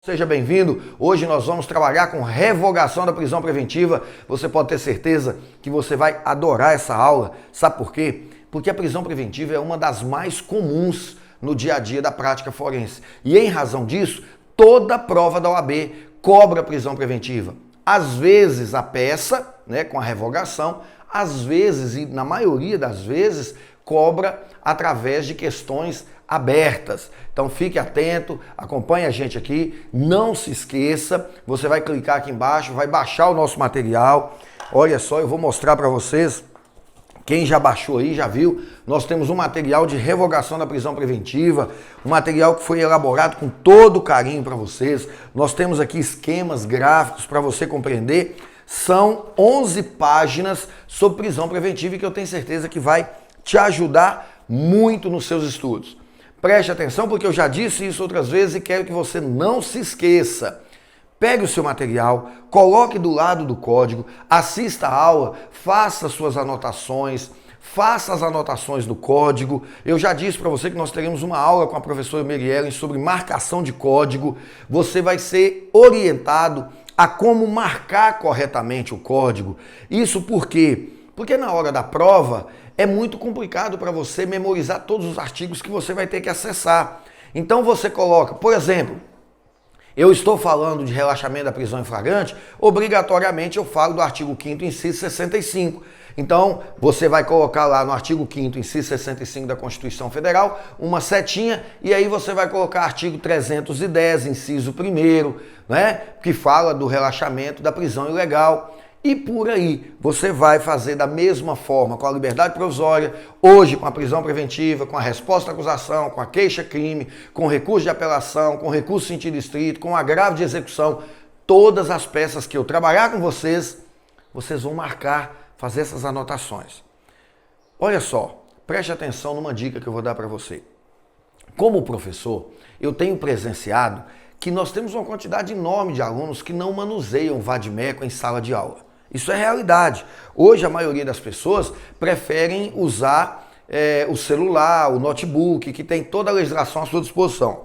Seja bem-vindo. Hoje nós vamos trabalhar com revogação da prisão preventiva. Você pode ter certeza que você vai adorar essa aula. Sabe por quê? Porque a prisão preventiva é uma das mais comuns no dia a dia da prática forense. E em razão disso, toda prova da OAB cobra prisão preventiva. Às vezes a peça, com a revogação, às vezes, e na maioria das vezes, cobra através de questões abertas. Então fique atento, acompanhe a gente aqui, não se esqueça, você vai clicar aqui embaixo, vai baixar o nosso material. Olha só, eu vou mostrar para vocês, quem já baixou aí, já viu, nós temos um material de revogação da prisão preventiva, um material que foi elaborado com todo carinho para vocês. Nós temos aqui esquemas gráficos para você compreender. São 11 páginas sobre prisão preventiva e que eu tenho certeza que vai te ajudar muito nos seus estudos. Preste atenção porque eu já disse isso outras vezes e quero que você não se esqueça. Pegue o seu material, coloque do lado do código, assista a aula, faça suas anotações, faça as anotações do código. Eu já disse para você que nós teremos uma aula com a professora Meriellen sobre marcação de código. Você vai ser orientado a como marcar corretamente o código. Isso por quê? Porque na hora da prova é muito complicado para você memorizar todos os artigos que você vai ter que acessar. Então você coloca, por exemplo, eu estou falando de relaxamento da prisão em flagrante, obrigatoriamente eu falo do artigo 5º, inciso 65. Então você vai colocar lá no artigo 5º, inciso 65 da Constituição Federal, uma setinha, e aí você vai colocar artigo 310, inciso 1º, que fala do relaxamento da prisão ilegal. E por aí, você vai fazer da mesma forma com a liberdade provisória, hoje com a prisão preventiva, com a resposta à acusação, com a queixa-crime, com recurso de apelação, com recurso sentido estrito, com agravo de execução. Todas as peças que eu trabalhar com vocês, vocês vão marcar, fazer essas anotações. Olha só, preste atenção numa dica que eu vou dar para você. Como professor, eu tenho presenciado que nós temos uma quantidade enorme de alunos que não manuseiam o vade-mecum em sala de aula. Isso é realidade. Hoje a maioria das pessoas preferem usar o celular, o notebook, que tem toda a legislação à sua disposição.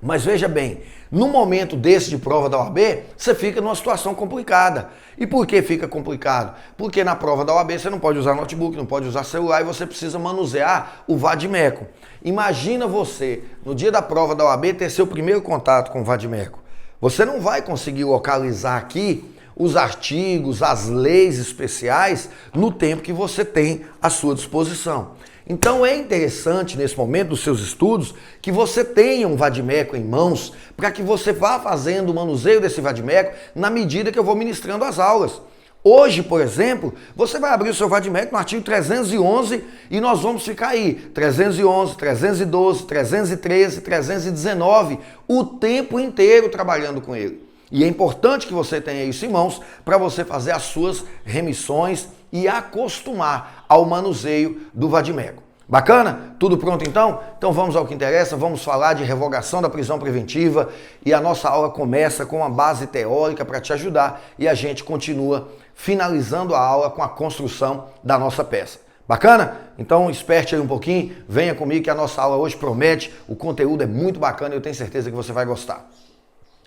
Mas veja bem, no momento desse de prova da OAB, você fica numa situação complicada. E por que fica complicado? Porque na prova da OAB você não pode usar notebook, não pode usar celular e você precisa manusear o vade-mecum. Imagina você, no dia da prova da OAB, ter seu primeiro contato com o vade-mecum. Você não vai conseguir localizar aqui os artigos, as leis especiais no tempo que você tem à sua disposição. Então é interessante nesse momento dos seus estudos que você tenha um vade-mecum em mãos para que você vá fazendo o manuseio desse vade-mecum na medida que eu vou ministrando as aulas. Hoje, por exemplo, você vai abrir o seu vade-mecum no artigo 311 e nós vamos ficar aí, 311, 312, 313, 319, o tempo inteiro trabalhando com ele. E é importante que você tenha isso em mãos para você fazer as suas remissões e acostumar ao manuseio do vade-mecum. Bacana? Tudo pronto então? Então vamos ao que interessa, vamos falar de revogação da prisão preventiva e a nossa aula começa com uma base teórica para te ajudar e a gente continua finalizando a aula com a construção da nossa peça. Bacana? Então esperte aí um pouquinho, venha comigo que a nossa aula hoje promete, o conteúdo é muito bacana e eu tenho certeza que você vai gostar.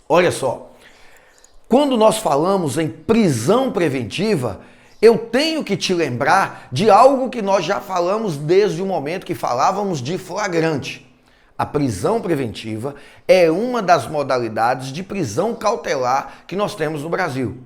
Olha só, quando nós falamos em prisão preventiva, eu tenho que te lembrar de algo que nós já falamos desde o momento que falávamos de flagrante. A prisão preventiva é uma das modalidades de prisão cautelar que nós temos no Brasil.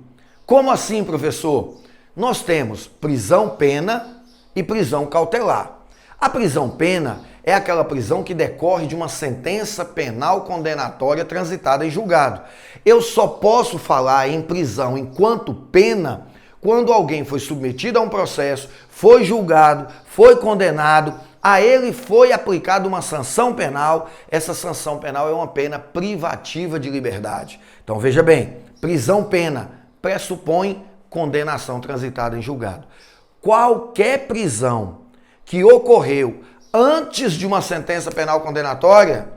Como assim, professor? Nós temos prisão-pena e prisão cautelar. A prisão-pena é aquela prisão que decorre de uma sentença penal condenatória transitada em julgado. Eu só posso falar em prisão enquanto pena quando alguém foi submetido a um processo, foi julgado, foi condenado, a ele foi aplicada uma sanção penal. Essa sanção penal é uma pena privativa de liberdade. Então veja bem, prisão-pena pressupõe condenação transitada em julgado. Qualquer prisão que ocorreu antes de uma sentença penal condenatória,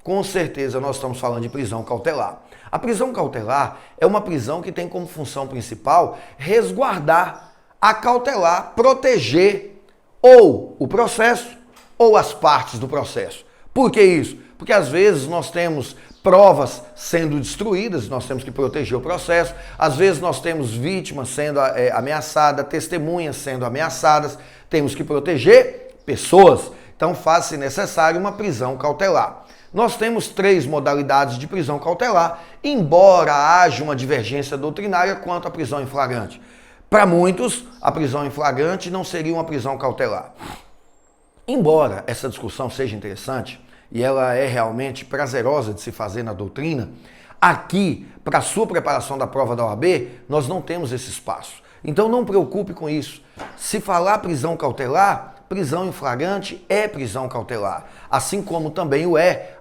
com certeza nós estamos falando de prisão cautelar. A prisão cautelar é uma prisão que tem como função principal resguardar, acautelar, proteger ou o processo ou as partes do processo. Por que isso? Porque às vezes nós temos provas sendo destruídas, nós temos que proteger o processo, às vezes nós temos vítimas sendo ameaçadas, testemunhas sendo ameaçadas, temos que proteger pessoas, então faz-se necessário uma prisão cautelar. Nós temos 3 modalidades de prisão cautelar, embora haja uma divergência doutrinária quanto à prisão em flagrante. Para muitos, a prisão em flagrante não seria uma prisão cautelar. Embora essa discussão seja interessante, e ela é realmente prazerosa de se fazer na doutrina, aqui, para a sua preparação da prova da OAB, nós não temos esse espaço. Então não preocupe com isso. Se falar prisão cautelar, prisão em flagrante é prisão cautelar. Assim como também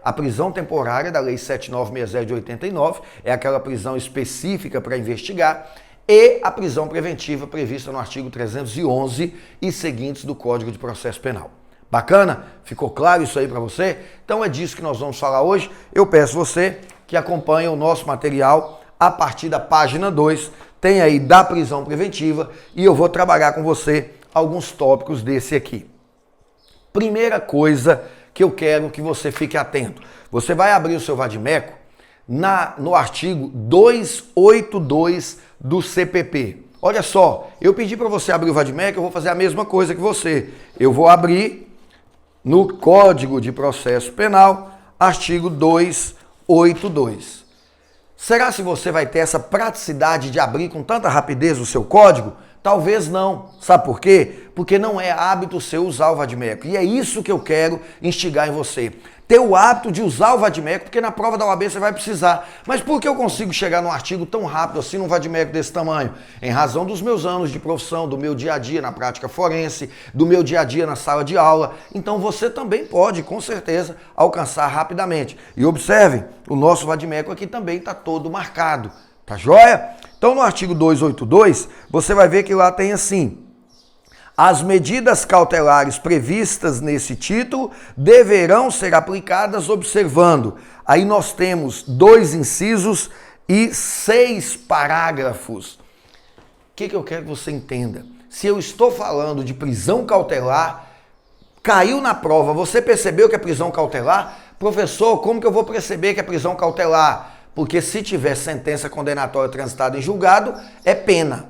a prisão temporária da Lei 7960 de 89, é aquela prisão específica para investigar, e a prisão preventiva prevista no artigo 311 e seguintes do Código de Processo Penal. Bacana? Ficou claro isso aí para você? Então é disso que nós vamos falar hoje. Eu peço você que acompanhe o nosso material a partir da página 2, tem aí da prisão preventiva, e eu vou trabalhar com você alguns tópicos desse aqui. Primeira coisa que eu quero que você fique atento. Você vai abrir o seu vadimeco no artigo 282 do CPP. Olha só, eu pedi para você abrir o vadimeco, eu vou fazer a mesma coisa que você. Eu vou abrir no Código de Processo Penal, artigo 282. Será se você vai ter essa praticidade de abrir com tanta rapidez o seu código? Talvez não. Sabe por quê? Porque não é hábito seu usar o vadimeco. E é isso que eu quero instigar em você. Ter o hábito de usar o vadimeco, porque na prova da OAB você vai precisar. Mas por que eu consigo chegar num artigo tão rápido assim, num vadimeco desse tamanho? Em razão dos meus anos de profissão, do meu dia a dia na prática forense, do meu dia a dia na sala de aula. Então você também pode, com certeza, alcançar rapidamente. E observem, o nosso vadimeco aqui também está todo marcado. Tá joia? Então no artigo 282, você vai ver que lá tem assim: as medidas cautelares previstas nesse título deverão ser aplicadas observando. Aí nós temos 2 incisos e 6 parágrafos. O que eu quero que você entenda? Se eu estou falando de prisão cautelar, caiu na prova, você percebeu que é prisão cautelar? Professor, como que eu vou perceber que é prisão cautelar? Porque se tiver sentença condenatória transitada em julgado, é pena.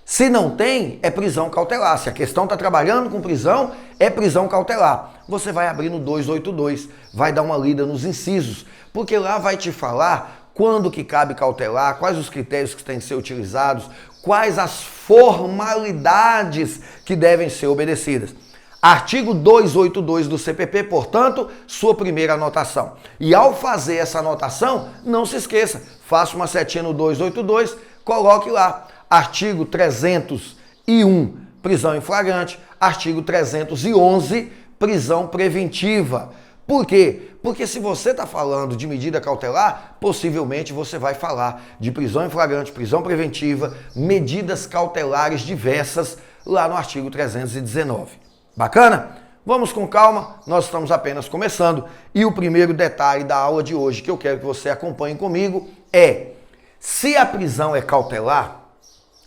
Se não tem, é prisão cautelar. Se a questão está trabalhando com prisão, é prisão cautelar. Você vai abrir no 282, vai dar uma lida nos incisos, porque lá vai te falar quando que cabe cautelar, quais os critérios que têm que ser utilizados, quais as formalidades que devem ser obedecidas. Artigo 282 do CPP, portanto, sua primeira anotação. E ao fazer essa anotação, não se esqueça, faça uma setinha no 282, coloque lá. Artigo 301, prisão em flagrante. Artigo 311, prisão preventiva. Por quê? Porque se você está falando de medida cautelar, possivelmente você vai falar de prisão em flagrante, prisão preventiva, medidas cautelares diversas lá no artigo 319. Bacana? Vamos com calma, nós estamos apenas começando. E o primeiro detalhe da aula de hoje que eu quero que você acompanhe comigo é: se a prisão é cautelar,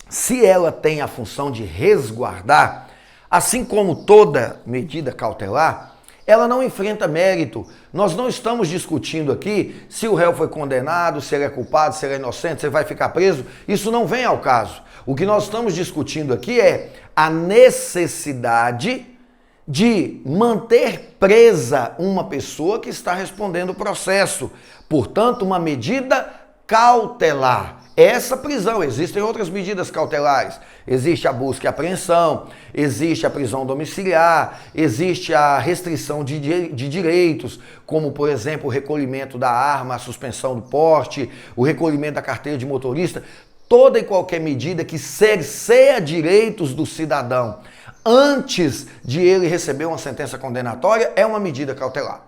se ela tem a função de resguardar, assim como toda medida cautelar, ela não enfrenta mérito. Nós não estamos discutindo aqui se o réu foi condenado, se ele é culpado, se ele é inocente, se ele vai ficar preso. Isso não vem ao caso. O que nós estamos discutindo aqui é a necessidade de manter presa uma pessoa que está respondendo o processo. Portanto, uma medida cautelar. Essa prisão, existem outras medidas cautelares. Existe a busca e apreensão, existe a prisão domiciliar, existe a restrição de direitos, como, por exemplo, o recolhimento da arma, a suspensão do porte, o recolhimento da carteira de motorista. Toda e qualquer medida que cerceia direitos do cidadão antes de ele receber uma sentença condenatória é uma medida cautelar.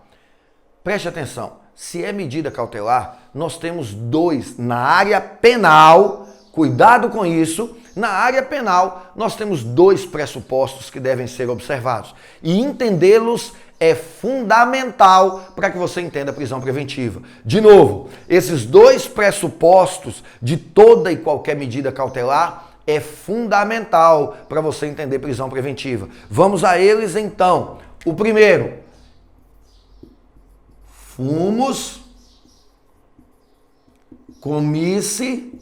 Preste atenção, se é medida cautelar, nós temos 2 na área penal, cuidado com isso, na área penal nós temos 2 pressupostos que devem ser observados e entendê-los é fundamental para que você entenda a prisão preventiva. De novo, esses 2 pressupostos de toda e qualquer medida cautelar é fundamental para você entender prisão preventiva. Vamos a eles então. O primeiro, Fumus comice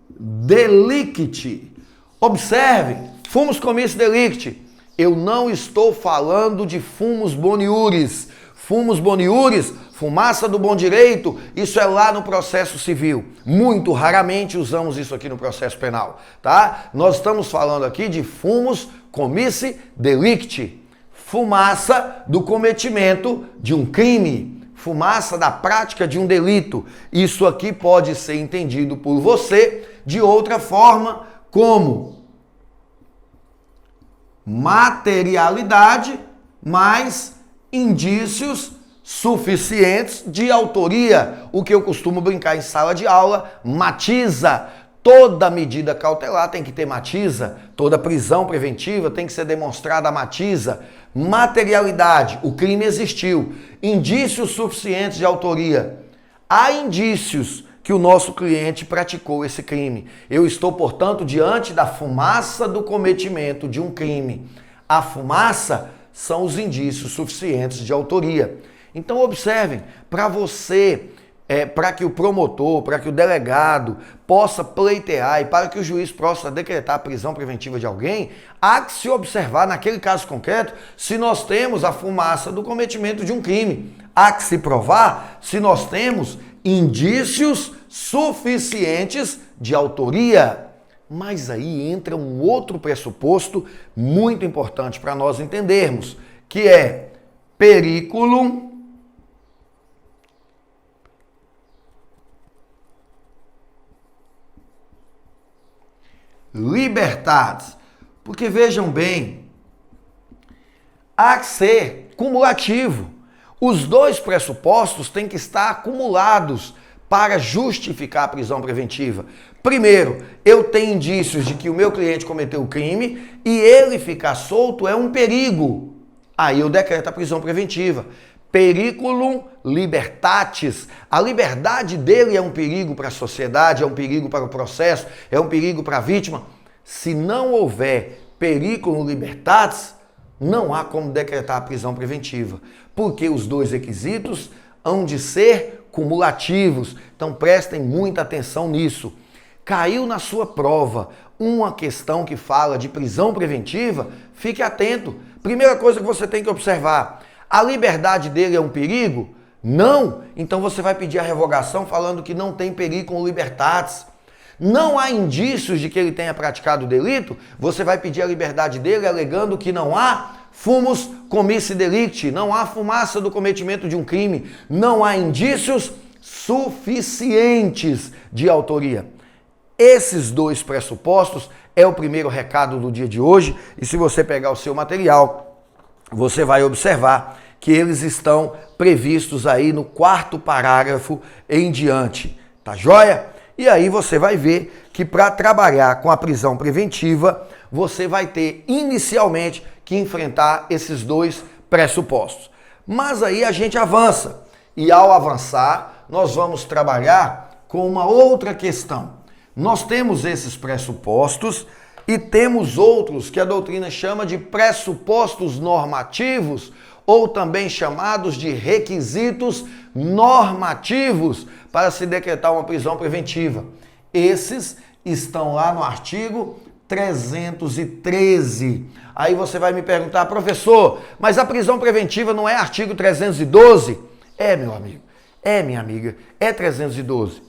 delicti. Observe, fumus comice delicti. Eu não estou falando de fumus boniuris. Fumus boniuris, fumaça do bom direito, isso é lá no processo civil. Muito raramente usamos isso aqui no processo penal, tá? Nós estamos falando aqui de fumus comice delicti. Fumaça do cometimento de um crime, fumaça da prática de um delito. Isso aqui pode ser entendido por você de outra forma, como materialidade mais indícios suficientes de autoria. O que eu costumo brincar em sala de aula, matiza. Toda medida cautelar tem que ter matiza, toda prisão preventiva tem que ser demonstrada a matiza. Materialidade, o crime existiu. Indícios suficientes de autoria. Há indícios que o nosso cliente praticou esse crime. Eu estou, portanto, diante da fumaça do cometimento de um crime. A fumaça são os indícios suficientes de autoria. Então, observem, para você... para que o promotor, para que o delegado possa pleitear e para que o juiz possa decretar a prisão preventiva de alguém, há que se observar, naquele caso concreto, se nós temos a fumaça do cometimento de um crime. Há que se provar se nós temos indícios suficientes de autoria. Mas aí entra um outro pressuposto muito importante para nós entendermos, que é periculum libertatis. Porque vejam bem, há que ser cumulativo. Os dois pressupostos têm que estar acumulados para justificar a prisão preventiva. Primeiro, eu tenho indícios de que o meu cliente cometeu o crime e ele ficar solto é um perigo. Aí eu decreto a prisão preventiva. Periculum libertatis. A liberdade dele é um perigo para a sociedade, é um perigo para o processo, é um perigo para a vítima. Se não houver periculum libertatis, não há como decretar a prisão preventiva, porque os dois requisitos hão de ser cumulativos. Então prestem muita atenção nisso. Caiu na sua prova uma questão que fala de prisão preventiva, fique atento. Primeira coisa que você tem que observar: a liberdade dele é um perigo? Não. Então você vai pedir a revogação falando que não tem periculum libertatis. Não há indícios de que ele tenha praticado o delito? Você vai pedir a liberdade dele alegando que não há fumus comice delicti, não há fumaça do cometimento de um crime, não há indícios suficientes de autoria. Esses dois pressupostos é o primeiro recado do dia de hoje, e se você pegar o seu material, você vai observar que eles estão previstos aí no 4º parágrafo em diante, tá joia? E aí você vai ver que para trabalhar com a prisão preventiva, você vai ter inicialmente que enfrentar esses dois pressupostos. Mas aí a gente avança, e ao avançar, nós vamos trabalhar com uma outra questão. Nós temos esses pressupostos e temos outros que a doutrina chama de pressupostos normativos, ou também chamados de requisitos normativos para se decretar uma prisão preventiva. Esses estão lá no artigo 313. Aí você vai me perguntar: professor, mas a prisão preventiva não é artigo 312? É, meu amigo, é, minha amiga, é 312.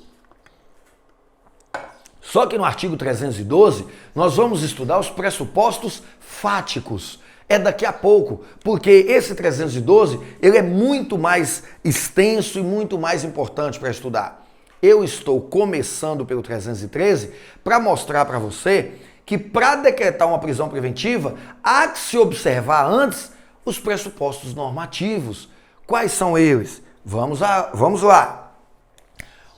Só que no artigo 312, nós vamos estudar os pressupostos fáticos. É daqui a pouco, porque esse 312, ele é muito mais extenso e muito mais importante para estudar. Eu estou começando pelo 313 para mostrar para você que para decretar uma prisão preventiva, há que se observar antes os pressupostos normativos. Quais são eles? Vamos lá.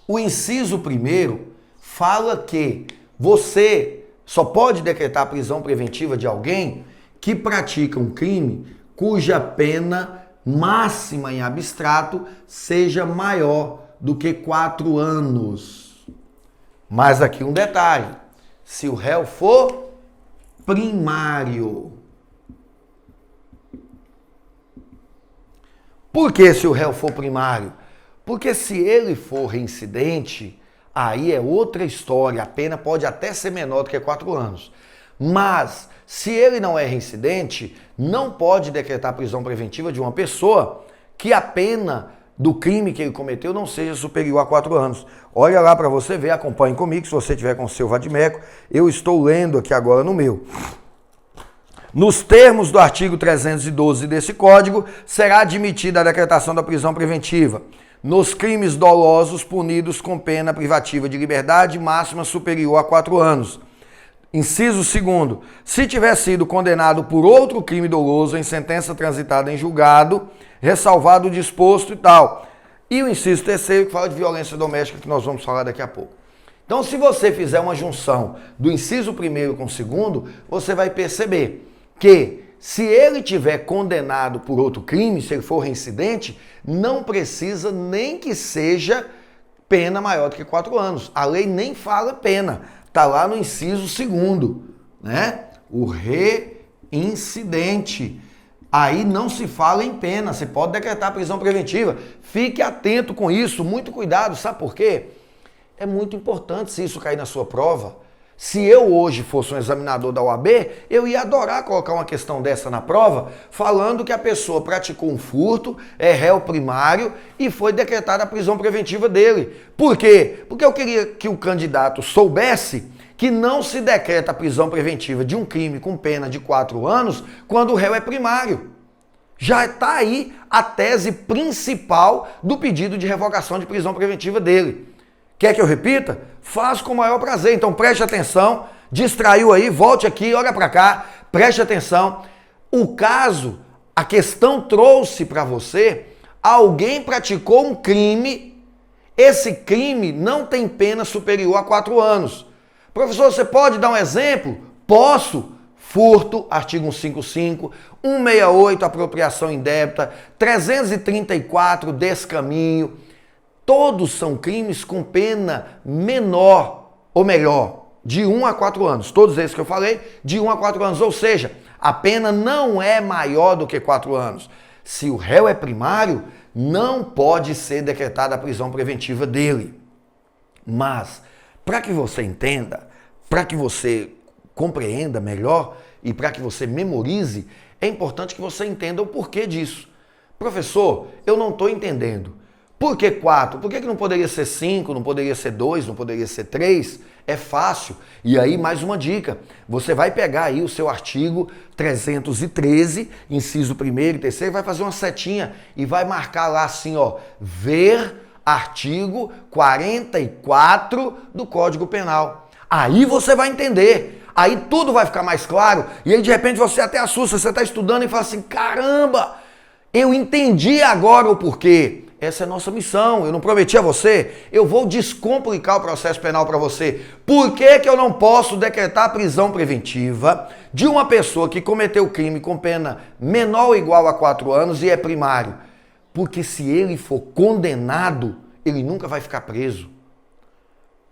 O inciso 1º fala que você só pode decretar a prisão preventiva de alguém que pratica um crime cuja pena máxima em abstrato seja maior do que 4 anos. Mas aqui um detalhe: se o réu for primário. Por que se o réu for primário? Porque se ele for reincidente, aí é outra história, a pena pode até ser menor do que 4 anos. Mas, se ele não é reincidente, não pode decretar prisão preventiva de uma pessoa que a pena do crime que ele cometeu não seja superior a 4 anos. Olha lá para você ver, acompanhe comigo, se você tiver com o seu vadimeco, eu estou lendo aqui agora no meu. Nos termos do artigo 312 desse Código, será admitida a decretação da prisão preventiva nos crimes dolosos punidos com pena privativa de liberdade máxima superior a 4 anos. Inciso 2º, se tiver sido condenado por outro crime doloso em sentença transitada em julgado, ressalvado o disposto e tal. E o inciso 3º, que fala de violência doméstica, que nós vamos falar daqui a pouco. Então, se você fizer uma junção do inciso 1º com o 2º, você vai perceber que se ele tiver condenado por outro crime, se ele for reincidente, não precisa nem que seja pena maior do que 4 anos. A lei nem fala pena. Está lá no inciso 2º, né? O reincidente. Aí não se fala em pena, você pode decretar prisão preventiva. Fique atento com isso, muito cuidado, sabe por quê? É muito importante se isso cair na sua prova. Se eu hoje fosse um examinador da OAB, eu ia adorar colocar uma questão dessa na prova, falando que a pessoa praticou um furto, é réu primário e foi decretada a prisão preventiva dele. Por quê? Porque eu queria que o candidato soubesse que não se decreta a prisão preventiva de um crime com pena de 4 anos quando o réu é primário. Já está aí a tese principal do pedido de revogação de prisão preventiva dele. Quer que eu repita? Faz com o maior prazer. Então preste atenção, distraiu aí, volte aqui, olha para cá, preste atenção. O caso, a questão trouxe para você, alguém praticou um crime, esse crime não tem pena superior a 4 anos. Professor, você pode dar um exemplo? Posso. Furto, artigo 155, 168, apropriação indébita, 334, descaminho. Todos são crimes com pena menor, ou melhor, de 1 a 4 anos. Todos esses que eu falei, de 1 a 4 anos. Ou seja, a pena não é maior do que 4 anos. Se o réu é primário, não pode ser decretada a prisão preventiva dele. Mas, para que você entenda, para que você compreenda melhor e para que você memorize, é importante que você entenda o porquê disso. Professor, eu não estou entendendo. Por que 4? Por que não poderia ser 5, não poderia ser 2, não poderia ser 3? É fácil. E aí, mais uma dica. Você vai pegar aí o seu artigo 313, inciso 1º e 3º, vai fazer uma setinha e vai marcar lá assim, ó, ver artigo 44 do Código Penal. Aí você vai entender. Aí tudo vai ficar mais claro. E aí, de repente, você até assusta. Você está estudando e fala assim, caramba, eu entendi agora o porquê. Essa é a nossa missão. Eu não prometi a você. Eu vou descomplicar o processo penal para você. Por que que eu não posso decretar a prisão preventiva de uma pessoa que cometeu crime com pena menor ou igual a 4 anos e é primário? Porque se ele for condenado, ele nunca vai ficar preso.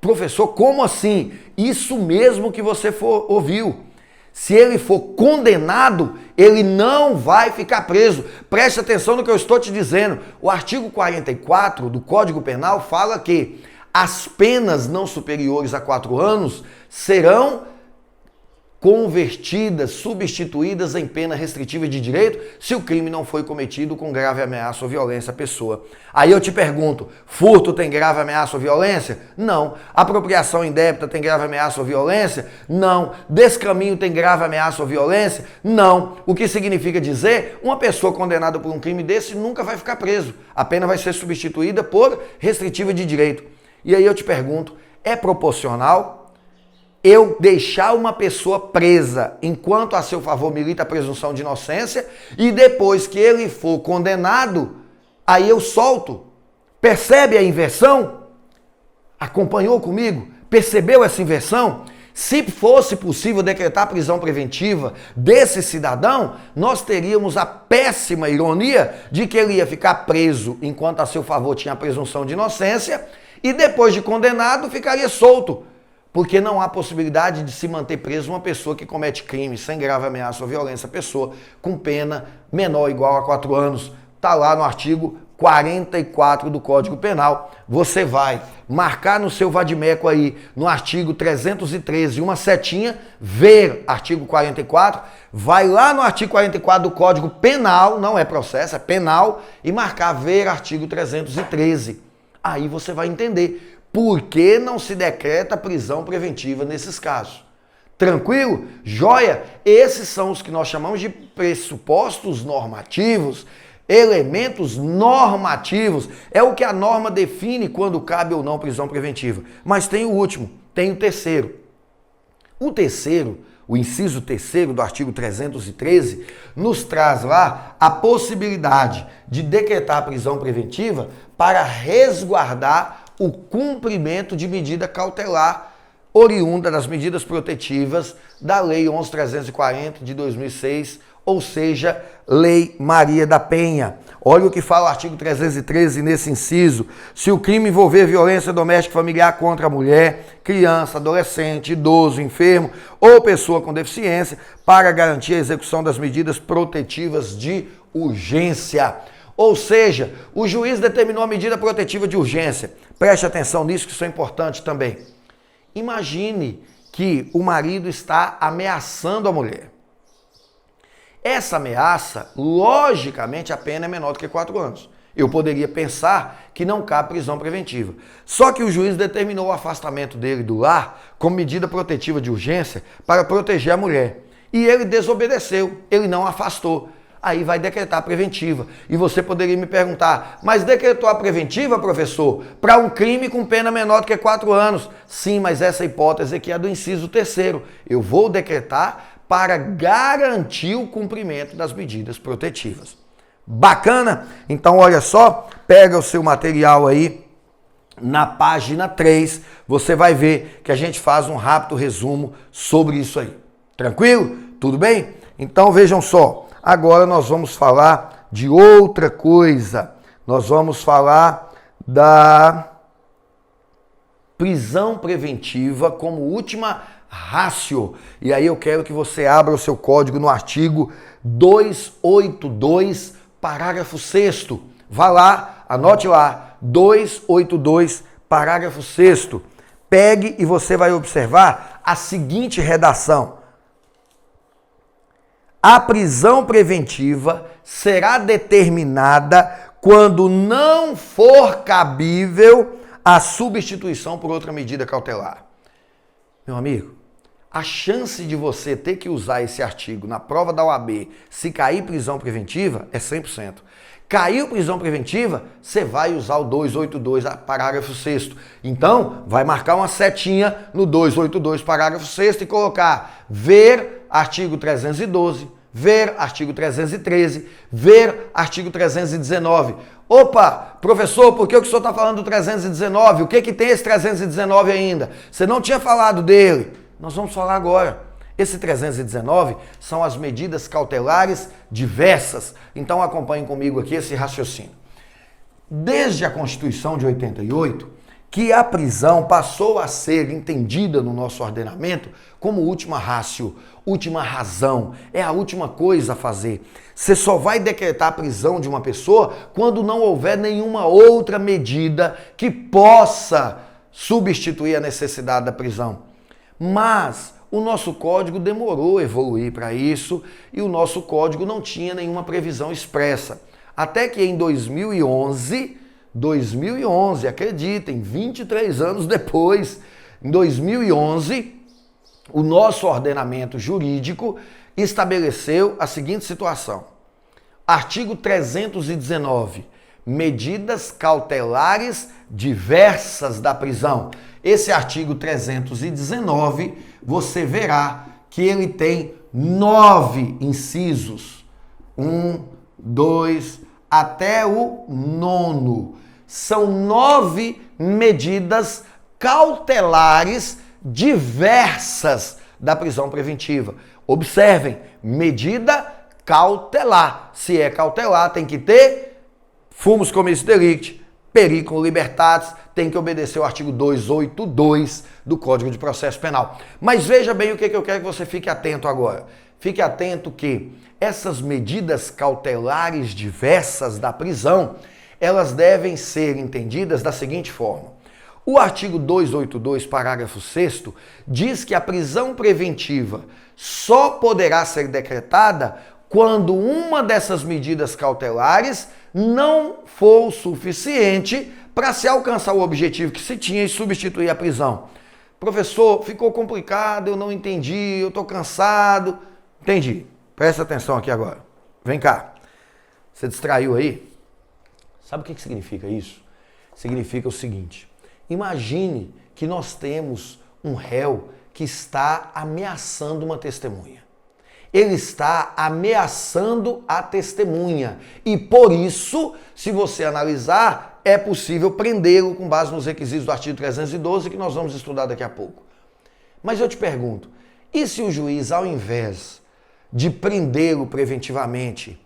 Professor, como assim? Isso mesmo que você ouviu. Se ele for condenado, ele não vai ficar preso. Preste atenção no que eu estou te dizendo. O artigo 44 do Código Penal fala que as penas não superiores a 4 anos serão convertidas, substituídas em pena restritiva de direito se o crime não foi cometido com grave ameaça ou violência à pessoa. Aí eu te pergunto, furto tem grave ameaça ou violência? Não. Apropriação indébita tem grave ameaça ou violência? Não. Descaminho tem grave ameaça ou violência? Não. O que significa dizer, uma pessoa condenada por um crime desse nunca vai ficar preso. A pena vai ser substituída por restritiva de direito. E aí eu te pergunto, é proporcional eu deixar uma pessoa presa enquanto a seu favor milita a presunção de inocência e depois que ele for condenado, aí eu solto? Percebe a inversão? Acompanhou comigo? Percebeu essa inversão? Se fosse possível decretar a prisão preventiva desse cidadão, nós teríamos a péssima ironia de que ele ia ficar preso enquanto a seu favor tinha a presunção de inocência e depois de condenado ficaria solto. Porque não há possibilidade de se manter preso uma pessoa que comete crime sem grave ameaça ou violência à pessoa com pena menor ou igual a 4 anos. está lá no artigo 44 do Código Penal. Você vai marcar no seu vadimeco aí, no artigo 313, uma setinha, ver artigo 44, vai lá no artigo 44 do Código Penal, não é processo, é penal, e marcar ver artigo 313. Aí você vai entender por que não se decreta prisão preventiva nesses casos. Tranquilo? Joia? Esses são os que nós chamamos de pressupostos normativos, elementos normativos. É o que a norma define quando cabe ou não prisão preventiva. Mas tem o último, tem o terceiro. O terceiro, o inciso terceiro do artigo 313, nos traz lá a possibilidade de decretar prisão preventiva para resguardar o cumprimento de medida cautelar oriunda das medidas protetivas da Lei 11.340 de 2006, ou seja, Lei Maria da Penha. Olha o que fala o artigo 313 nesse inciso. Se o crime envolver violência doméstica e familiar contra a mulher, criança, adolescente, idoso, enfermo ou pessoa com deficiência, para garantir a execução das medidas protetivas de urgência. Ou seja, o juiz determinou a medida protetiva de urgência. Preste atenção nisso, que isso é importante também. Imagine que o marido está ameaçando a mulher. Essa ameaça, logicamente, a pena é menor do que 4 anos. Eu poderia pensar que não cabe prisão preventiva. Só que o juiz determinou o afastamento dele do lar como medida protetiva de urgência para proteger a mulher. E ele desobedeceu, ele não afastou. Aí vai decretar a preventiva. E você poderia me perguntar, mas decretou a preventiva, professor, para um crime com pena menor do que 4 anos? Sim, mas essa hipótese aqui é do inciso terceiro. Eu vou decretar para garantir o cumprimento das medidas protetivas. Bacana? Então, olha só, pega o seu material aí, na página 3, você vai ver que a gente faz um rápido resumo sobre isso aí. Tranquilo? Tudo bem? Então, vejam só. Agora nós vamos falar de outra coisa. Nós vamos falar da prisão preventiva como última ratio. E aí eu quero que você abra o seu código no artigo 282, parágrafo 6º. Vá lá, anote lá, 282, parágrafo 6º. Pegue e você vai observar a seguinte redação. A prisão preventiva será determinada quando não for cabível a substituição por outra medida cautelar. Meu amigo, a chance de você ter que usar esse artigo na prova da OAB se cair prisão preventiva é 100%. Caiu prisão preventiva, você vai usar o 282, parágrafo 6º. Então, vai marcar uma setinha no 282, parágrafo 6º e colocar ver artigo 312, ver artigo 313, ver artigo 319. Opa, professor, por que o senhor está falando do 319? O que tem esse 319 ainda? Você não tinha falado dele. Nós vamos falar agora. Esse 319 são as medidas cautelares diversas. Então acompanhem comigo aqui esse raciocínio. Desde a Constituição de 88, que a prisão passou a ser entendida no nosso ordenamento como última ratio, última razão, é a última coisa a fazer. Você só vai decretar a prisão de uma pessoa quando não houver nenhuma outra medida que possa substituir a necessidade da prisão. Mas o nosso código demorou a evoluir para isso e o nosso código não tinha nenhuma previsão expressa. Até que em 2011, acreditem, 23 anos depois, em 2011, o nosso ordenamento jurídico estabeleceu a seguinte situação. Artigo 319, medidas cautelares diversas da prisão. Esse artigo 319, você verá que ele tem 9 incisos. 1, 2, até o 9. São 9 medidas cautelares diversas da prisão preventiva. Observem, medida cautelar. Se é cautelar, tem que ter fumus comissis delicti, periculum libertatis, tem que obedecer o artigo 282 do Código de Processo Penal. Mas veja bem o que eu quero que você fique atento agora. fique atento que essas medidas cautelares diversas da prisão, elas devem ser entendidas da seguinte forma. O artigo 282, parágrafo 6º, diz que a prisão preventiva só poderá ser decretada quando uma dessas medidas cautelares não for o suficiente para se alcançar o objetivo que se tinha e substituir a prisão. Professor, ficou complicado, eu não entendi, eu estou cansado. Entendi. Presta atenção aqui agora. Vem cá. Você distraiu aí? Sabe o que significa isso? Significa o seguinte. Imagine que nós temos um réu que está ameaçando uma testemunha. Ele está ameaçando a testemunha. E por isso, se você analisar, é possível prendê-lo com base nos requisitos do artigo 312 que nós vamos estudar daqui a pouco. Mas eu te pergunto, e se o juiz, ao invés de prendê-lo preventivamente,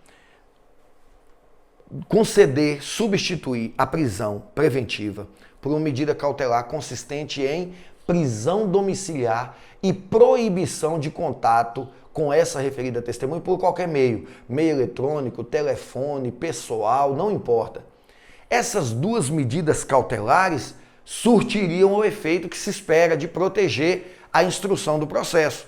conceder, substituir a prisão preventiva por uma medida cautelar consistente em prisão domiciliar e proibição de contato com essa referida testemunha por qualquer meio, meio eletrônico, telefone, pessoal, não importa. Essas duas medidas cautelares surtiriam o efeito que se espera de proteger a instrução do processo.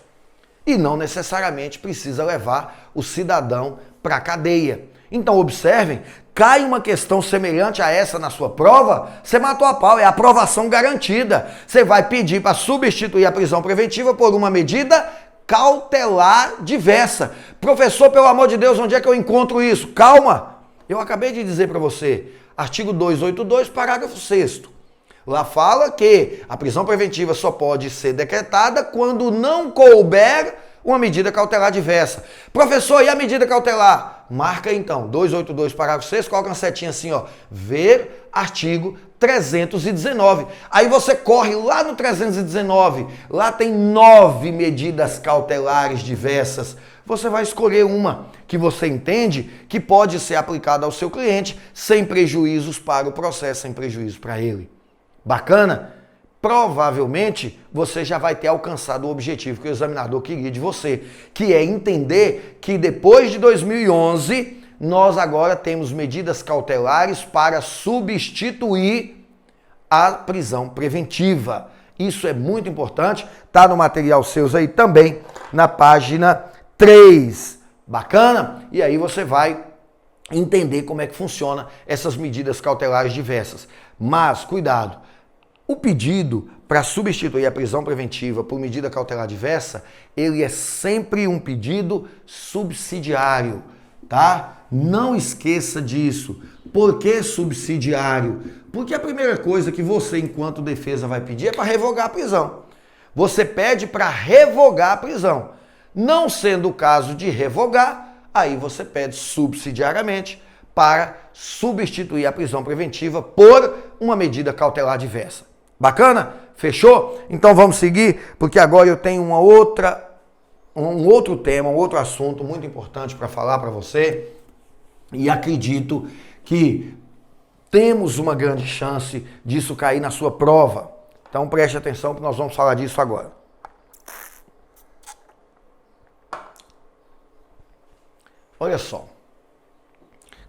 E não necessariamente precisa levar o cidadão para a cadeia. Então, observem, cai uma questão semelhante a essa na sua prova, você matou a pau, é aprovação garantida. Você vai pedir para substituir a prisão preventiva por uma medida cautelar diversa. Professor, pelo amor de Deus, onde é que eu encontro isso? Calma, eu acabei de dizer para você, artigo 282, parágrafo 6º. Lá fala que a prisão preventiva só pode ser decretada quando não couber uma medida cautelar diversa. Professor, e a medida cautelar? Marca então, 282, parágrafo 6, coloca uma setinha assim, ó, ver artigo 319. Aí você corre lá no 319, lá tem 9 medidas cautelares diversas. Você vai escolher uma que você entende que pode ser aplicada ao seu cliente sem prejuízos para o processo, sem prejuízo para ele. Bacana? Provavelmente você já vai ter alcançado o objetivo que o examinador queria de você, que é entender que depois de 2011 nós agora temos medidas cautelares para substituir a prisão preventiva. Isso é muito importante, tá no material seus aí também, na página 3. Bacana? E aí você vai entender como é que funciona essas medidas cautelares diversas. Mas, cuidado, o pedido para substituir a prisão preventiva por medida cautelar diversa, ele é sempre um pedido subsidiário, tá? Não esqueça disso. Por que subsidiário? Porque a primeira coisa que você, enquanto defesa, vai pedir é para revogar a prisão. Você pede para revogar a prisão. Não sendo o caso de revogar, aí você pede subsidiariamente para substituir a prisão preventiva por uma medida cautelar diversa. Bacana? Fechou? Então vamos seguir, porque agora eu tenho um outro tema, um outro assunto muito importante para falar para você e acredito que temos uma grande chance disso cair na sua prova. Então preste atenção que nós vamos falar disso agora. Olha só,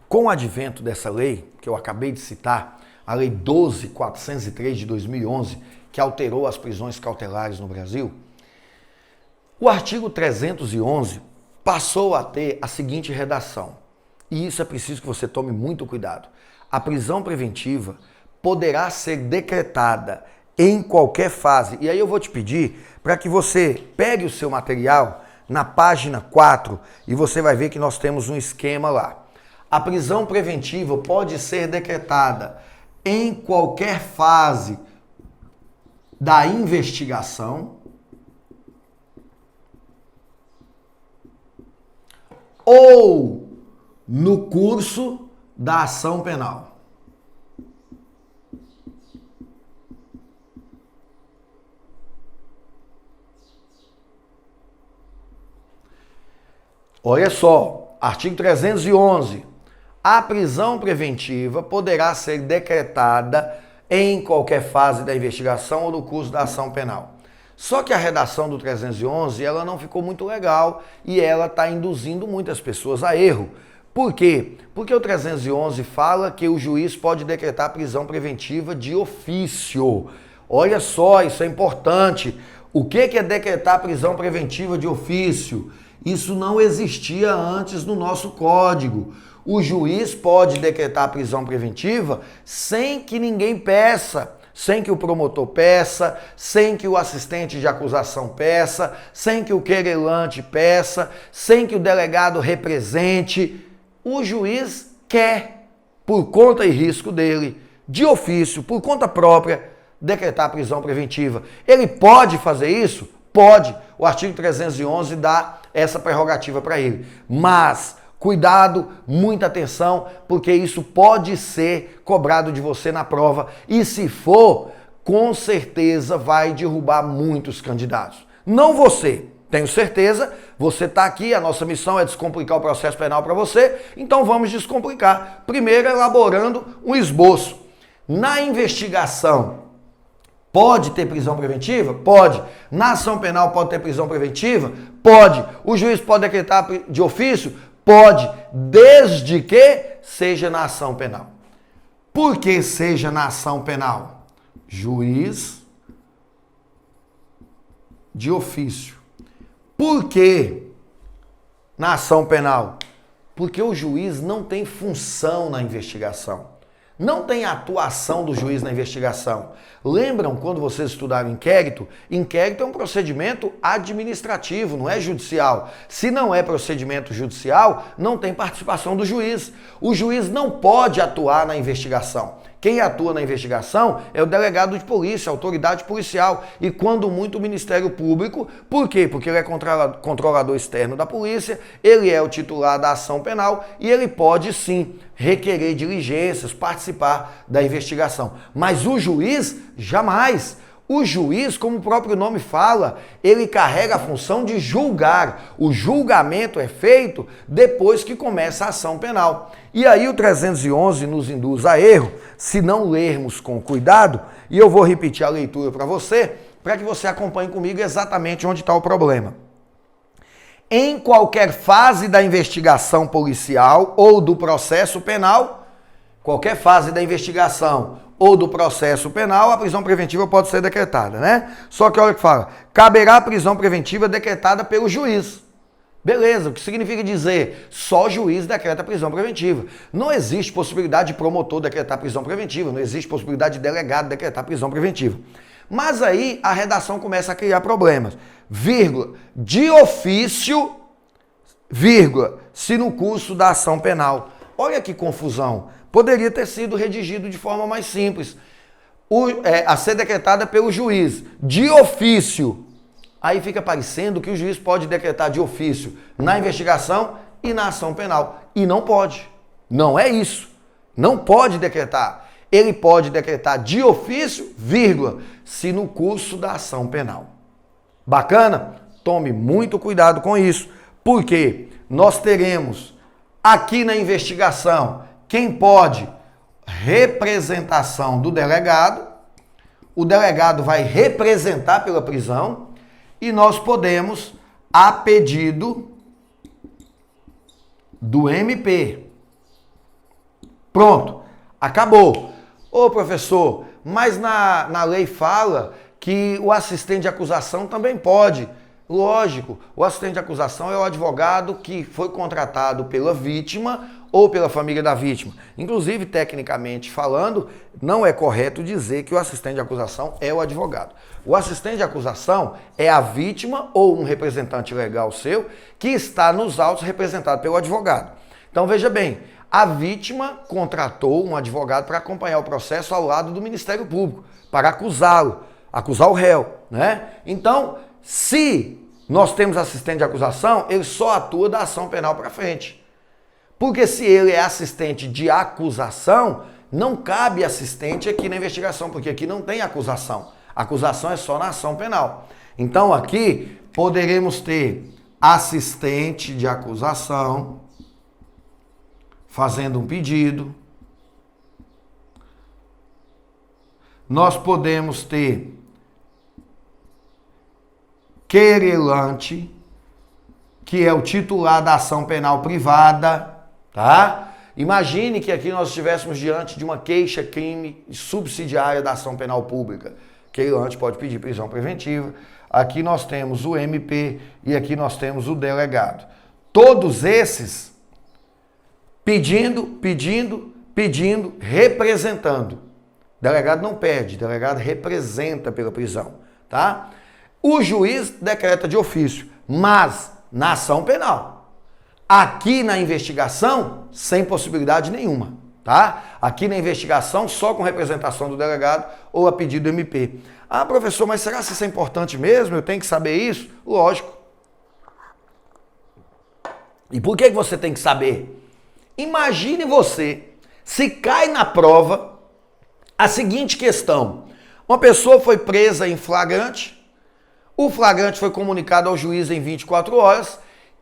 com o advento dessa lei, que eu acabei de citar, a Lei 12.403 de 2011, que alterou as prisões cautelares no Brasil, o artigo 311 passou a ter a seguinte redação, e isso é preciso que você tome muito cuidado. A prisão preventiva poderá ser decretada em qualquer fase, e aí eu vou te pedir para que você pegue o seu material na página 4 e você vai ver que nós temos um esquema lá. A prisão preventiva pode ser decretada em qualquer fase da investigação ou no curso da ação penal. Olha só, artigo 311. A prisão preventiva poderá ser decretada em qualquer fase da investigação ou no curso da ação penal. Só que a redação do 311 ela não ficou muito legal e ela está induzindo muitas pessoas a erro. Por quê? Porque o 311 fala que o juiz pode decretar prisão preventiva de ofício. Olha só, isso é importante. O que é decretar prisão preventiva de ofício? Isso não existia antes no nosso código. O juiz pode decretar prisão preventiva sem que ninguém peça, sem que o promotor peça, sem que o assistente de acusação peça, sem que o querelante peça, sem que o delegado represente. O juiz quer, por conta e risco dele, de ofício, por conta própria, decretar prisão preventiva. Ele pode fazer isso? Pode. O artigo 311 dá essa prerrogativa para ele. Mas cuidado, muita atenção, porque isso pode ser cobrado de você na prova e se for, com certeza vai derrubar muitos candidatos. Não você, tenho certeza, você está aqui, a nossa missão é descomplicar o processo penal para você, então vamos descomplicar. Primeiro, elaborando um esboço. Na investigação, pode ter prisão preventiva? Pode. Na ação penal pode ter prisão preventiva? Pode. O juiz pode decretar de ofício? Pode, desde que seja na ação penal. Por que seja na ação penal? Juiz de ofício. Por que na ação penal? Porque o juiz não tem função na investigação. Não tem atuação do juiz na investigação. Lembram quando vocês estudaram inquérito? Inquérito é um procedimento administrativo, não é judicial. Se não é procedimento judicial, não tem participação do juiz. O juiz não pode atuar na investigação. Quem atua na investigação é o delegado de polícia, a autoridade policial e, quando muito, o Ministério Público. Por quê? Porque ele é controlador externo da polícia, ele é o titular da ação penal e ele pode, sim, requerer diligências, participar da investigação. Mas o juiz, jamais. O juiz, como o próprio nome fala, ele carrega a função de julgar. O julgamento é feito depois que começa a ação penal. E aí o 311 nos induz a erro, se não lermos com cuidado, e eu vou repetir a leitura para que você acompanhe comigo exatamente onde está o problema. Em qualquer fase da investigação policial ou do processo penal, qualquer fase da investigação ou do processo penal, a prisão preventiva pode ser decretada, né? Só que olha o que fala, caberá a prisão preventiva decretada pelo juiz. Beleza, o que significa dizer? Só juiz decreta prisão preventiva. Não existe possibilidade de promotor decretar prisão preventiva, não existe possibilidade de delegado decretar prisão preventiva. Mas aí a redação começa a criar problemas. Vírgula, de ofício, vírgula, se no curso da ação penal. Olha que confusão. Poderia ter sido redigido de forma mais simples. A ser decretada pelo juiz, de ofício. Aí fica parecendo que o juiz pode decretar de ofício na investigação e na ação penal. E não pode. Não é isso. Não pode decretar. Ele pode decretar de ofício, vírgula, se no curso da ação penal. Bacana? Tome muito cuidado com isso, porque nós teremos aqui na investigação quem pode? Representação do delegado. O delegado vai representar pela prisão e nós podemos, a pedido do MP. Pronto, acabou. Ô professor, mas na lei fala que o assistente de acusação também pode. Lógico, o assistente de acusação é o advogado que foi contratado pela vítima ou pela família da vítima. Inclusive, tecnicamente falando, não é correto dizer que o assistente de acusação é o advogado. O assistente de acusação é a vítima ou um representante legal seu que está nos autos representado pelo advogado. Então, veja bem, a vítima contratou um advogado para acompanhar o processo ao lado do Ministério Público, para acusá-lo, acusar o réu, né? Então, se nós temos assistente de acusação, ele só atua da ação penal para frente. Porque se ele é assistente de acusação, não cabe assistente aqui na investigação, porque aqui não tem acusação. A acusação é só na ação penal. Então aqui poderemos ter assistente de acusação fazendo um pedido. Nós podemos ter querelante, que é o titular da ação penal privada, tá? Imagine que aqui nós estivéssemos diante de uma queixa-crime subsidiária da ação penal pública. Querelante pode pedir prisão preventiva. Aqui nós temos o MP e aqui nós temos o delegado. Todos esses pedindo, representando. Delegado não pede, delegado representa pela prisão, tá? O juiz decreta de ofício, mas na ação penal. Aqui na investigação, sem possibilidade nenhuma, tá? Aqui na investigação, só com representação do delegado ou a pedido do MP. Ah, professor, mas será que isso é importante mesmo? Eu tenho que saber isso? Lógico. E por que você tem que saber? Imagine você, se cai na prova a seguinte questão. Uma pessoa foi presa em flagrante, o flagrante foi comunicado ao juiz em 24 horas,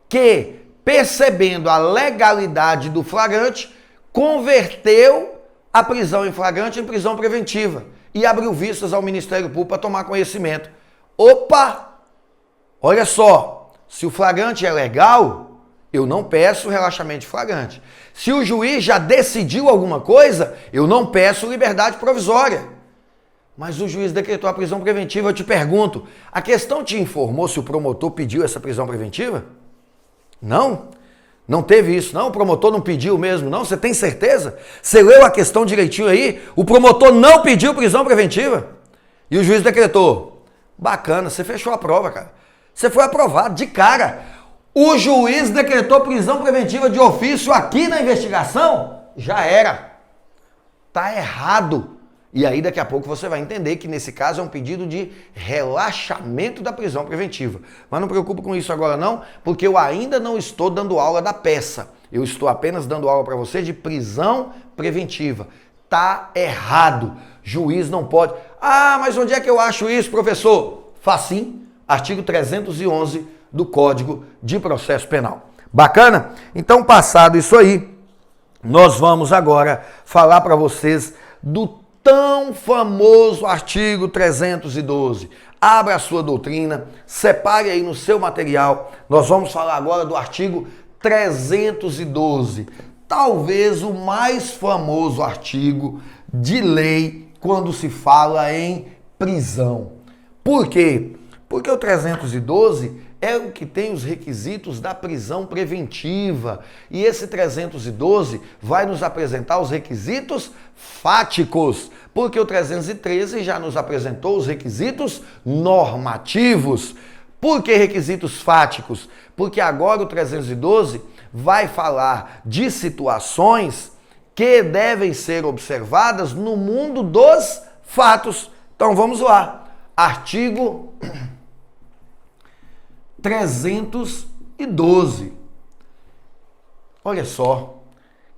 que, percebendo a legalidade do flagrante, converteu a prisão em flagrante em prisão preventiva e abriu vistas ao Ministério Público para tomar conhecimento. Opa! Olha só, se o flagrante é legal, eu não peço relaxamento de flagrante. Se o juiz já decidiu alguma coisa, eu não peço liberdade provisória. Mas o juiz decretou a prisão preventiva. Eu te pergunto, a questão te informou se o promotor pediu essa prisão preventiva? Não? Não teve isso, não? O promotor não pediu mesmo, não? Você tem certeza? Você leu a questão direitinho aí? O promotor não pediu prisão preventiva? E o juiz decretou. Bacana, você fechou a prova, cara. Você foi aprovado de cara. O juiz decretou prisão preventiva de ofício aqui na investigação? Já era. Tá errado. E aí daqui a pouco você vai entender que nesse caso é um pedido de relaxamento da prisão preventiva. Mas não preocupe com isso agora não, porque eu ainda não estou dando aula da peça. Eu estou apenas dando aula para você de prisão preventiva. Tá errado. Juiz não pode. Ah, mas onde é que eu acho isso, professor? Facinho. Artigo 311 do Código de Processo Penal. Bacana? Então, passado isso aí, nós vamos agora falar para vocês do tão famoso artigo 312. Abra a sua doutrina, separe aí no seu material. Nós vamos falar agora do artigo 312. Talvez o mais famoso artigo de lei quando se fala em prisão. Por quê? Porque o 312 é o que tem os requisitos da prisão preventiva. E esse 312 vai nos apresentar os requisitos fáticos, porque o 313 já nos apresentou os requisitos normativos. Por que requisitos fáticos? Porque agora o 312 vai falar de situações que devem ser observadas no mundo dos fatos. Então vamos lá. Artigo 312. Olha só,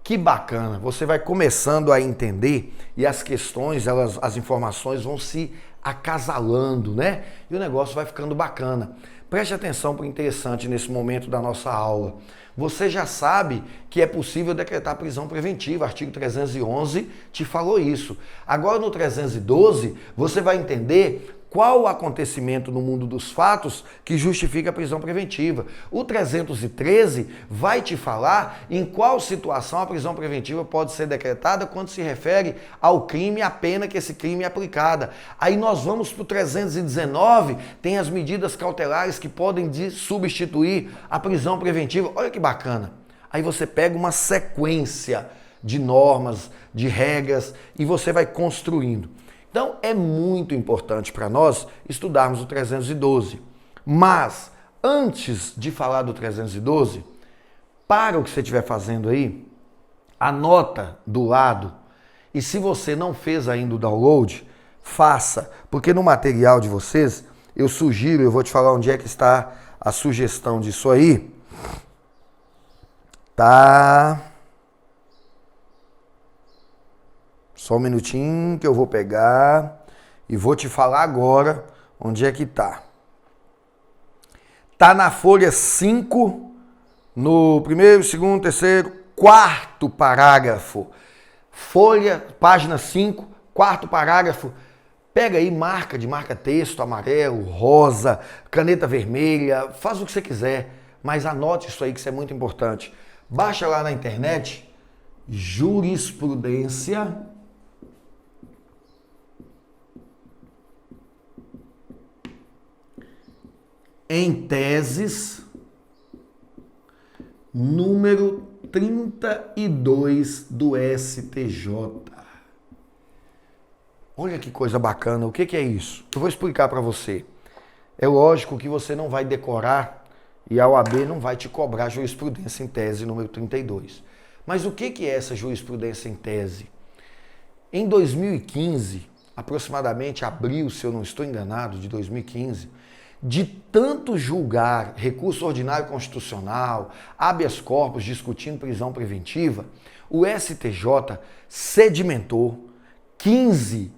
que bacana. Você vai começando a entender e as questões, as informações vão se acasalando, né? E o negócio vai ficando bacana. Preste atenção para o interessante nesse momento da nossa aula. Você já sabe que é possível decretar prisão preventiva. Artigo 311 te falou isso. Agora no 312, você vai entender qual o acontecimento no mundo dos fatos que justifica a prisão preventiva. O 313 vai te falar em qual situação a prisão preventiva pode ser decretada quando se refere ao crime e à pena que esse crime é aplicada. Aí nós vamos para o 319, tem as medidas cautelares que podem substituir a prisão preventiva. Olha que bacana. Aí você pega uma sequência de normas, de regras e você vai construindo. Então, é muito importante para nós estudarmos o 312. Mas, antes de falar do 312, para o que você estiver fazendo aí, anota do lado. E se você não fez ainda o download, faça. Porque no material de vocês, eu sugiro, eu vou te falar onde é que está a sugestão disso aí. Tá... Só um minutinho que eu vou pegar e vou te falar agora onde é que tá. Tá na folha 5, no primeiro, segundo, terceiro, quarto parágrafo. Folha, página 5, quarto parágrafo. Pega aí, marca texto amarelo, rosa, caneta vermelha, faz o que você quiser, mas anote isso aí que isso é muito importante. Baixa lá na internet, jurisprudência em teses, número 32 do STJ. Olha que coisa bacana, o que é isso? Eu vou explicar para você. É lógico que você não vai decorar e a OAB não vai te cobrar jurisprudência em tese número 32. Mas o que é essa jurisprudência em tese? Em 2015, aproximadamente abril, se eu não estou enganado, de 2015, de tanto julgar recurso ordinário constitucional, habeas corpus discutindo prisão preventiva, o STJ sedimentou 15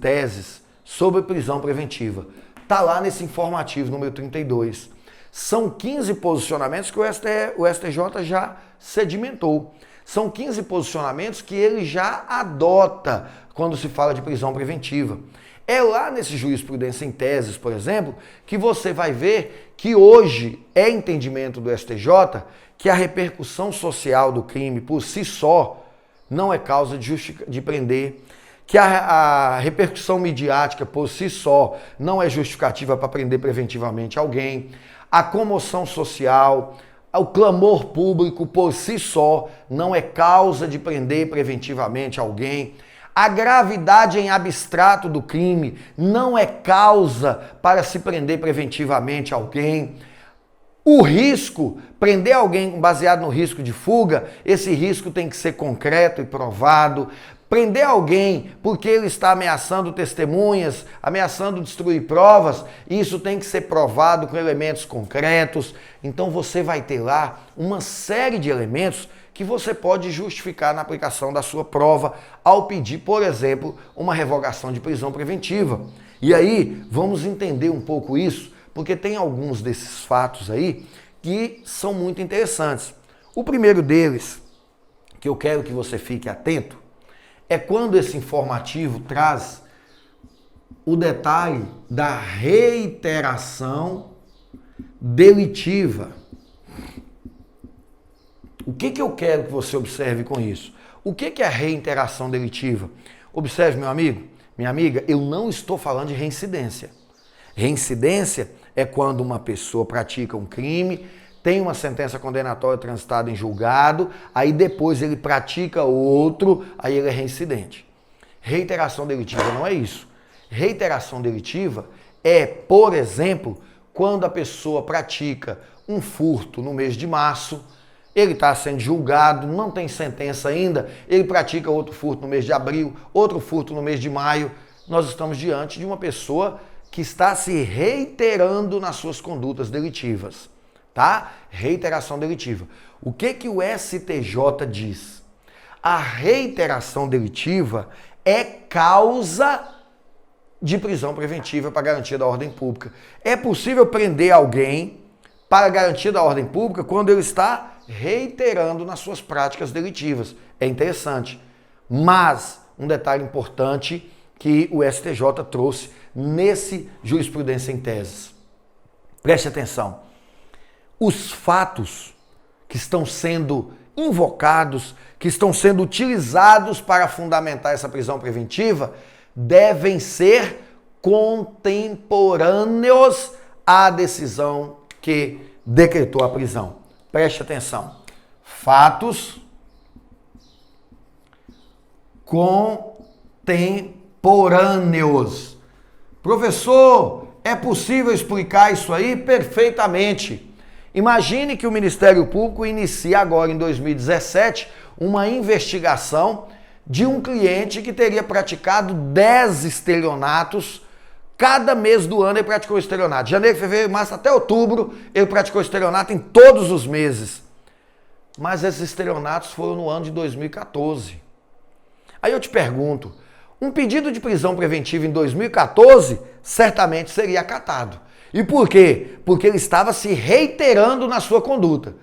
teses sobre prisão preventiva. Está lá nesse informativo número 32. São 15 posicionamentos que o STJ já sedimentou. São 15 posicionamentos que ele já adota quando se fala de prisão preventiva. É lá nesse jurisprudência em teses, por exemplo, que você vai ver que hoje é entendimento do STJ que a repercussão social do crime por si só não é causa de prender, que a repercussão midiática por si só não é justificativa para prender preventivamente alguém, a comoção social, o clamor público por si só não é causa de prender preventivamente alguém, a gravidade em abstrato do crime não é causa para se prender preventivamente alguém. O risco, prender alguém baseado no risco de fuga, esse risco tem que ser concreto e provado. Prender alguém porque ele está ameaçando testemunhas, ameaçando destruir provas, isso tem que ser provado com elementos concretos. Então você vai ter lá uma série de elementos que você pode justificar na aplicação da sua prova ao pedir, por exemplo, uma revogação de prisão preventiva. E aí, vamos entender um pouco isso, porque tem alguns desses fatos aí que são muito interessantes. O primeiro deles, que eu quero que você fique atento, é quando esse informativo traz o detalhe da reiteração delitiva. O que eu quero que você observe com isso? O que é a reiteração delitiva? Observe, meu amigo, minha amiga, eu não estou falando de reincidência. Reincidência é quando uma pessoa pratica um crime, tem uma sentença condenatória transitada em julgado, aí depois ele pratica outro, aí ele é reincidente. Reiteração delitiva não é isso. Reiteração delitiva é, por exemplo, quando a pessoa pratica um furto no mês de março, ele está sendo julgado, não tem sentença ainda, ele pratica outro furto no mês de abril, outro furto no mês de maio. Nós estamos diante de uma pessoa que está se reiterando nas suas condutas delitivas, tá? Reiteração delitiva. O que o STJ diz? A reiteração delitiva é causa de prisão preventiva para garantia da ordem pública. É possível prender alguém para garantia da ordem pública quando ele está reiterando nas suas práticas delitivas. É interessante. Mas, um detalhe importante que o STJ trouxe nesse jurisprudência em teses. Preste atenção. Os fatos que estão sendo invocados, que estão sendo utilizados para fundamentar essa prisão preventiva, devem ser contemporâneos à decisão que decretou a prisão. Preste atenção. Fatos contemporâneos. Professor, é possível explicar isso aí? Perfeitamente. Imagine que o Ministério Público inicia agora, em 2017, uma investigação de um cliente que teria praticado 10 estelionatos. Cada mês do ano ele praticou estelionato. Janeiro, fevereiro, março, até outubro, ele praticou estelionato em todos os meses. Mas esses estelionatos foram no ano de 2014. Aí eu te pergunto, um pedido de prisão preventiva em 2014 certamente seria acatado. E por quê? Porque ele estava se reiterando na sua conduta.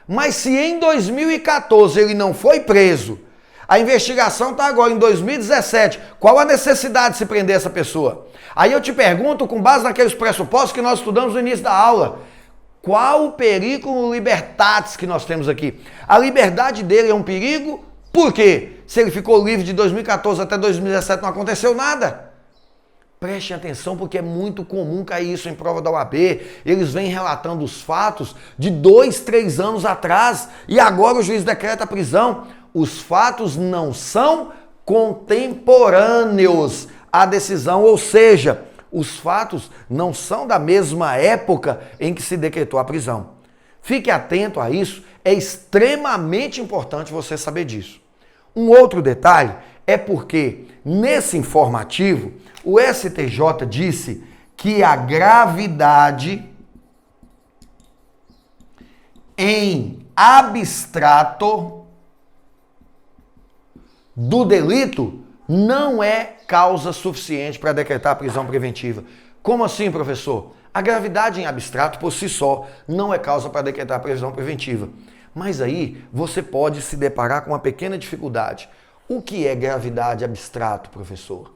Mas se em 2014 ele não foi preso, A investigação está agora em 2017. Qual a necessidade de se prender essa pessoa? Aí eu te pergunto, com base naqueles pressupostos que nós estudamos no início da aula, qual o perigo libertatis que nós temos aqui? A liberdade dele é um perigo? Por quê? Se ele ficou livre de 2014 até 2017 não aconteceu nada. Preste atenção porque é muito comum cair isso em prova da OAB. Eles vêm relatando os fatos de 2, 3 anos atrás e agora o juiz decreta a prisão. Os fatos não são contemporâneos à decisão, ou seja, os fatos não são da mesma época em que se decretou a prisão. Fique atento a isso, é extremamente importante você saber disso. Um outro detalhe é porque, nesse informativo, o STJ disse que a gravidade em abstrato do delito não é causa suficiente para decretar a prisão preventiva. Como assim, professor? A gravidade em abstrato, por si só, não é causa para decretar a prisão preventiva. Mas aí você pode se deparar com uma pequena dificuldade. O que é gravidade abstrato, professor?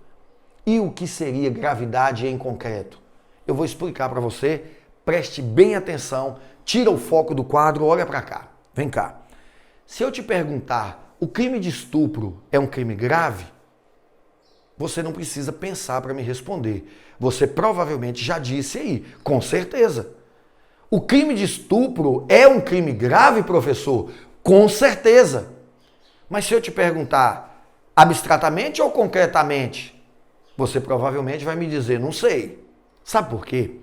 E o que seria gravidade em concreto? Eu vou explicar para você, preste bem atenção, tira o foco do quadro, olha para cá, vem cá. Se eu te perguntar, o crime de estupro é um crime grave? Você não precisa pensar para me responder. Você provavelmente já disse aí, com certeza. O crime de estupro é um crime grave, professor? Com certeza. Mas se eu te perguntar abstratamente ou concretamente, você provavelmente vai me dizer, não sei. Sabe por quê?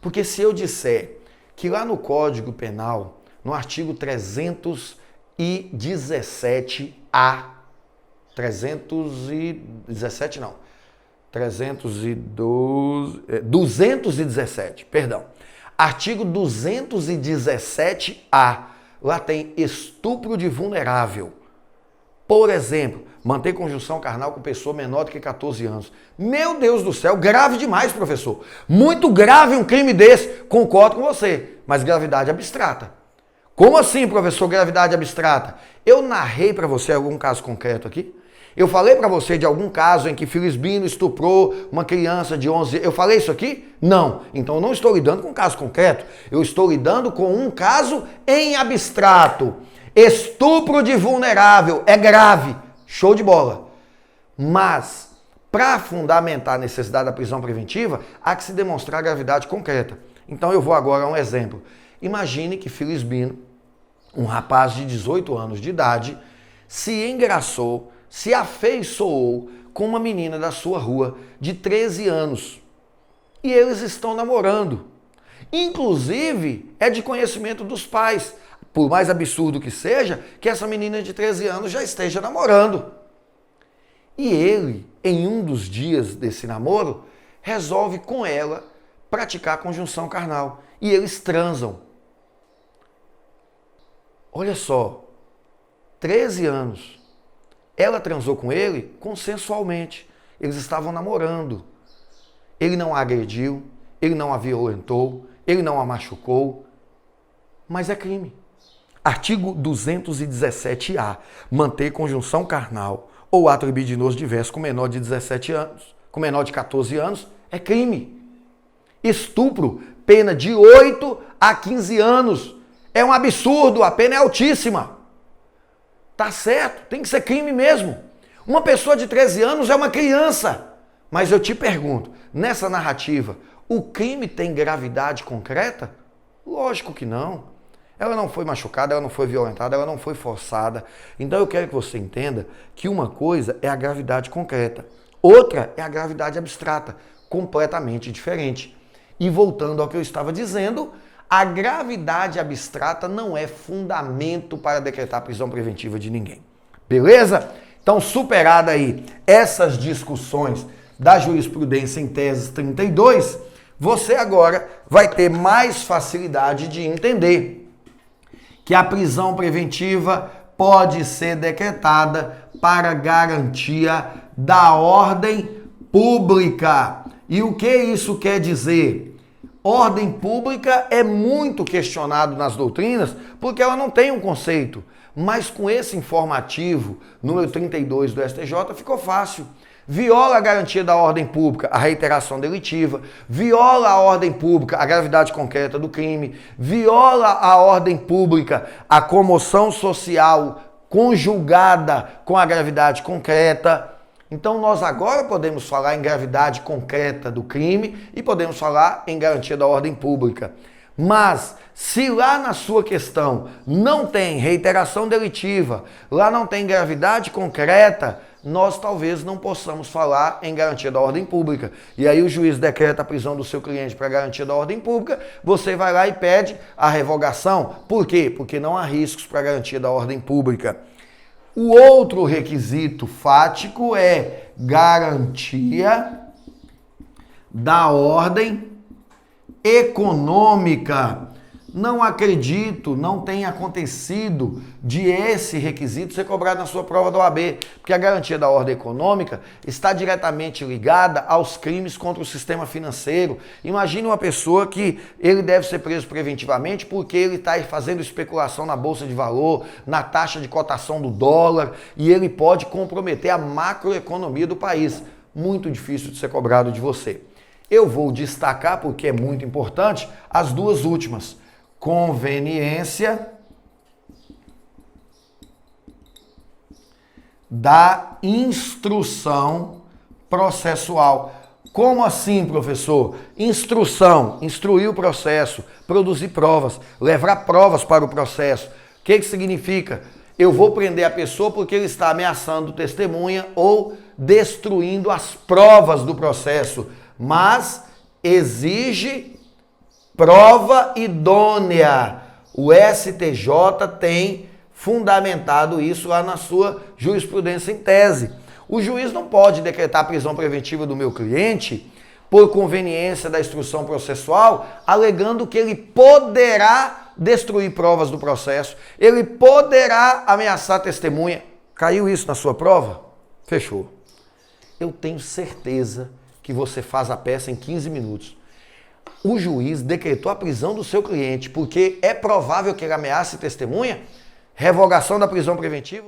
Porque se eu disser que lá no Código Penal, no artigo 317-A, 217, perdão. Artigo 217-A, lá tem estupro de vulnerável. Por exemplo, manter conjunção carnal com pessoa menor do que 14 anos. Meu Deus do céu, grave demais, professor. Muito grave um crime desse. Concordo com você, mas gravidade abstrata. Como assim, professor, gravidade abstrata? Eu narrei para você algum caso concreto aqui? Eu falei para você de algum caso em que Filisbino estuprou uma criança de 11 anos. Eu falei isso aqui? Não. Então eu não estou lidando com um caso concreto. Eu estou lidando com um caso em abstrato. Estupro de vulnerável é grave. Show de bola. Mas, para fundamentar a necessidade da prisão preventiva, há que se demonstrar gravidade concreta. Então eu vou agora a um exemplo. Imagine que Filisbino, um rapaz de 18 anos de idade, se engraçou, se afeiçoou com uma menina da sua rua de 13 anos. E eles estão namorando. Inclusive, é de conhecimento dos pais, por mais absurdo que seja, que essa menina de 13 anos já esteja namorando. E ele, em um dos dias desse namoro, resolve com ela praticar conjunção carnal. E eles transam. Olha só, 13 anos. Ela transou com ele consensualmente. Eles estavam namorando. Ele não a agrediu, ele não a violentou, ele não a machucou. Mas é crime. Artigo 217-A. Manter conjunção carnal ou ato libidinoso diverso com menor de 17 anos, com menor de 14 anos, é crime. Estupro, pena de 8 a 15 anos. É um absurdo, a pena é altíssima. Tá certo, tem que ser crime mesmo. Uma pessoa de 13 anos é uma criança. Mas eu te pergunto, nessa narrativa, o crime tem gravidade concreta? Lógico que não. Ela não foi machucada, ela não foi violentada, ela não foi forçada. Então eu quero que você entenda que uma coisa é a gravidade concreta, outra é a gravidade abstrata, completamente diferente. E voltando ao que eu estava dizendo, a gravidade abstrata não é fundamento para decretar prisão preventiva de ninguém. Beleza? Então, superada aí essas discussões da jurisprudência em teses 32, você agora vai ter mais facilidade de entender que a prisão preventiva pode ser decretada para garantia da ordem pública. E o que isso quer dizer? Ordem pública é muito questionado nas doutrinas porque ela não tem um conceito. Mas com esse informativo, número 32 do STJ, ficou fácil. Viola a garantia da ordem pública, a reiteração delitiva, viola a ordem pública, a gravidade concreta do crime, viola a ordem pública, a comoção social conjugada com a gravidade concreta. Então nós agora podemos falar em gravidade concreta do crime e podemos falar em garantia da ordem pública. Mas se lá na sua questão não tem reiteração delitiva, lá não tem gravidade concreta, nós talvez não possamos falar em garantia da ordem pública. E aí o juiz decreta a prisão do seu cliente para garantia da ordem pública, você vai lá e pede a revogação. Por quê? Porque não há riscos para garantia da ordem pública. O outro requisito fático é garantia da ordem econômica. Não acredito, não tenha acontecido de esse requisito ser cobrado na sua prova da OAB, porque a garantia da ordem econômica está diretamente ligada aos crimes contra o sistema financeiro. Imagine uma pessoa que ele deve ser preso preventivamente porque ele está fazendo especulação na bolsa de valor, na taxa de cotação do dólar, e ele pode comprometer a macroeconomia do país. Muito difícil de ser cobrado de você. Eu vou destacar, porque é muito importante, as duas últimas. Conveniência da instrução processual. Como assim, professor? Instrução, instruir o processo, produzir provas, levar provas para o processo. O que significa? Eu vou prender a pessoa porque ele está ameaçando testemunha ou destruindo as provas do processo, mas exige prova idônea. O STJ tem fundamentado isso lá na sua jurisprudência em tese. O juiz não pode decretar a prisão preventiva do meu cliente por conveniência da instrução processual, alegando que ele poderá destruir provas do processo, ele poderá ameaçar testemunha. Caiu isso na sua prova? Fechou. Eu tenho certeza que você faz a peça em 15 minutos. O juiz decretou a prisão do seu cliente porque é provável que ele ameace testemunha, revogação da prisão preventiva.